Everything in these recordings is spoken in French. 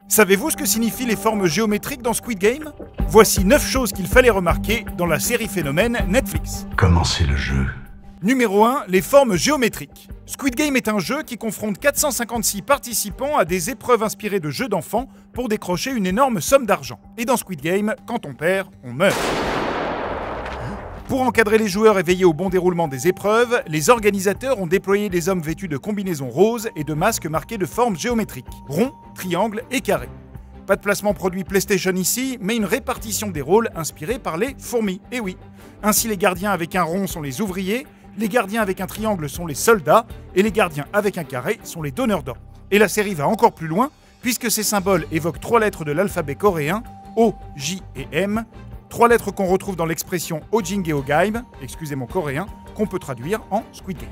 Savez-vous ce que signifient les formes géométriques dans Squid Game? Voici 9 choses qu'il fallait remarquer dans la série phénomène Netflix. Commencez le jeu. Numéro 1, les formes géométriques. Squid Game est un jeu qui confronte 456 participants à des épreuves inspirées de jeux d'enfants pour décrocher une énorme somme d'argent. Et dans Squid Game, quand on perd, on meurt. Pour encadrer les joueurs et veiller au bon déroulement des épreuves, les organisateurs ont déployé des hommes vêtus de combinaisons roses et de masques marqués de formes géométriques, ronds, triangles et carrés. Pas de placement produit PlayStation ici, mais une répartition des rôles inspirée par les fourmis. Et oui, ainsi les gardiens avec un rond sont les ouvriers, les gardiens avec un triangle sont les soldats, et les gardiens avec un carré sont les donneurs d'ordre. Et la série va encore plus loin, puisque ces symboles évoquent 3 lettres de l'alphabet coréen, O, J et M, 3 lettres qu'on retrouve dans l'expression Ojingeogaim, excusez mon coréen, qu'on peut traduire en Squid Game.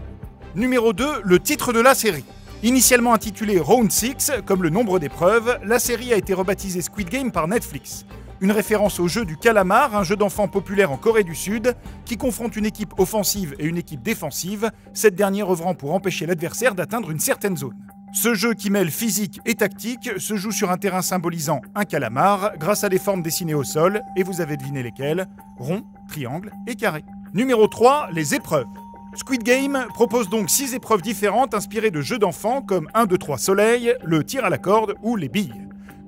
Numéro 2, le titre de la série. Initialement intitulée Round 6, comme le nombre d'épreuves, la série a été rebaptisée Squid Game par Netflix. Une référence au jeu du calamar, un jeu d'enfants populaire en Corée du Sud, qui confronte une équipe offensive et une équipe défensive, cette dernière œuvrant pour empêcher l'adversaire d'atteindre une certaine zone. Ce jeu qui mêle physique et tactique se joue sur un terrain symbolisant un calamar grâce à des formes dessinées au sol, et vous avez deviné lesquelles, rond, triangle et carré. Numéro 3, les épreuves. Squid Game propose donc 6 épreuves différentes inspirées de jeux d'enfants comme 1, 2, 3 soleil, le tir à la corde ou les billes.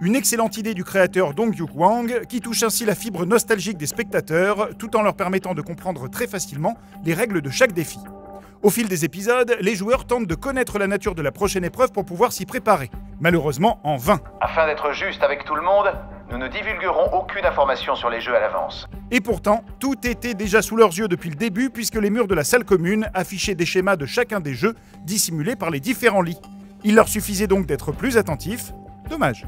Une excellente idée du créateur Dong-Hyuk Hwang qui touche ainsi la fibre nostalgique des spectateurs tout en leur permettant de comprendre très facilement les règles de chaque défi. Au fil des épisodes, les joueurs tentent de connaître la nature de la prochaine épreuve pour pouvoir s'y préparer. Malheureusement, en vain. Afin d'être juste avec tout le monde, nous ne divulguerons aucune information sur les jeux à l'avance. Et pourtant, tout était déjà sous leurs yeux depuis le début puisque les murs de la salle commune affichaient des schémas de chacun des jeux dissimulés par les différents lits. Il leur suffisait donc d'être plus attentifs. Dommage.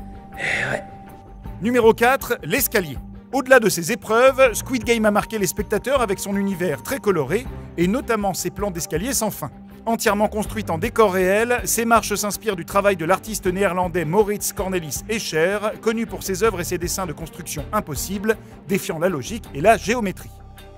Numéro 4, l'escalier. Au-delà de ces épreuves, Squid Game a marqué les spectateurs avec son univers très coloré et notamment ses plans d'escalier sans fin. Entièrement construites en décor réel, ces marches s'inspirent du travail de l'artiste néerlandais Maurits Cornelis Escher, connu pour ses œuvres et ses dessins de construction impossibles, défiant la logique et la géométrie.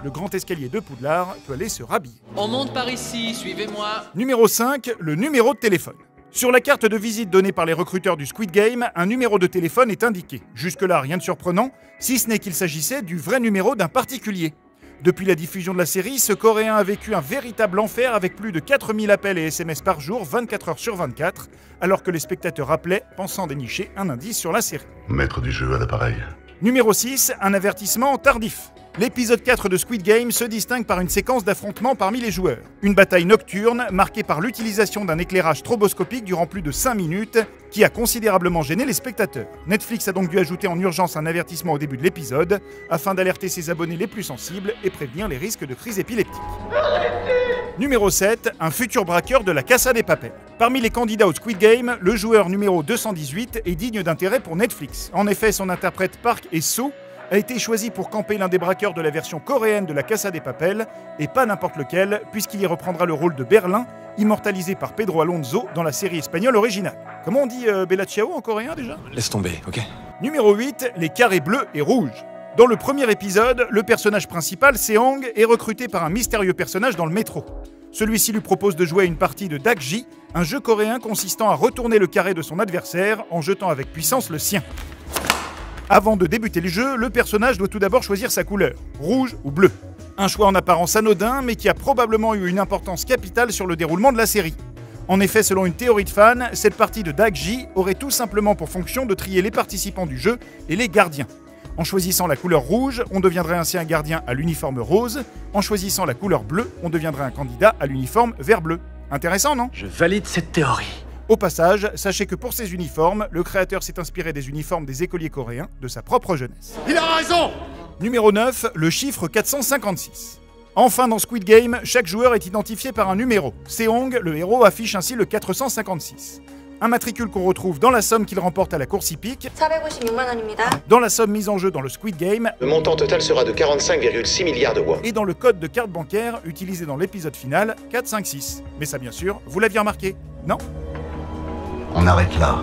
Le grand escalier de Poudlard peut aller se rhabiller. On monte par ici, suivez-moi. Numéro 5, le numéro de téléphone. Sur la carte de visite donnée par les recruteurs du Squid Game, un numéro de téléphone est indiqué. Jusque-là, rien de surprenant, si ce n'est qu'il s'agissait du vrai numéro d'un particulier. Depuis la diffusion de la série, ce Coréen a vécu un véritable enfer avec plus de 4000 appels et SMS par jour, 24 heures sur 24, alors que les spectateurs appelaient, pensant dénicher un indice sur la série. Maître du jeu à l'appareil. Numéro 6, un avertissement tardif. L'épisode 4 de Squid Game se distingue par une séquence d'affrontements parmi les joueurs. Une bataille nocturne marquée par l'utilisation d'un éclairage stroboscopique durant plus de 5 minutes qui a considérablement gêné les spectateurs. Netflix a donc dû ajouter en urgence un avertissement au début de l'épisode afin d'alerter ses abonnés les plus sensibles et prévenir les risques de crise épileptique. Numéro 7, un futur braqueur de la Casa de Papel. Parmi les candidats au Squid Game, le joueur numéro 218 est digne d'intérêt pour Netflix. En effet, son interprète Park Hae-soo a été choisi pour camper l'un des braqueurs de la version coréenne de la Casa de Papel, et pas n'importe lequel, puisqu'il y reprendra le rôle de Berlin, immortalisé par Pedro Alonso dans la série espagnole originale. Comment on dit Bella Ciao en coréen déjà? Laisse tomber, ok? Numéro 8, les carrés bleus et rouges. Dans le premier épisode, le personnage principal, Seong, est recruté par un mystérieux personnage dans le métro. Celui-ci lui propose de jouer à une partie de Dakji, un jeu coréen consistant à retourner le carré de son adversaire en jetant avec puissance le sien. Avant de débuter le jeu, le personnage doit tout d'abord choisir sa couleur, rouge ou bleu. Un choix en apparence anodin, mais qui a probablement eu une importance capitale sur le déroulement de la série. En effet, selon une théorie de fans, cette partie de Dakji aurait tout simplement pour fonction de trier les participants du jeu et les gardiens. En choisissant la couleur rouge, on deviendrait ainsi un gardien à l'uniforme rose. En choisissant la couleur bleue, on deviendrait un candidat à l'uniforme vert-bleu. Intéressant, non? Je valide cette théorie. Au passage, sachez que pour ces uniformes, le créateur s'est inspiré des uniformes des écoliers coréens de sa propre jeunesse. Il a raison! Numéro 9, le chiffre 456. Enfin, dans Squid Game, chaque joueur est identifié par un numéro. Seong, le héros, affiche ainsi le 456. Un matricule qu'on retrouve dans la somme qu'il remporte à la course hippique, 456만 원입니다. dans la somme mise en jeu dans le Squid Game, Le montant total sera de 45,6 milliards de won. et dans le code de carte bancaire utilisé dans l'épisode final 456. Mais ça, bien sûr, vous l'aviez remarqué, non? On arrête là.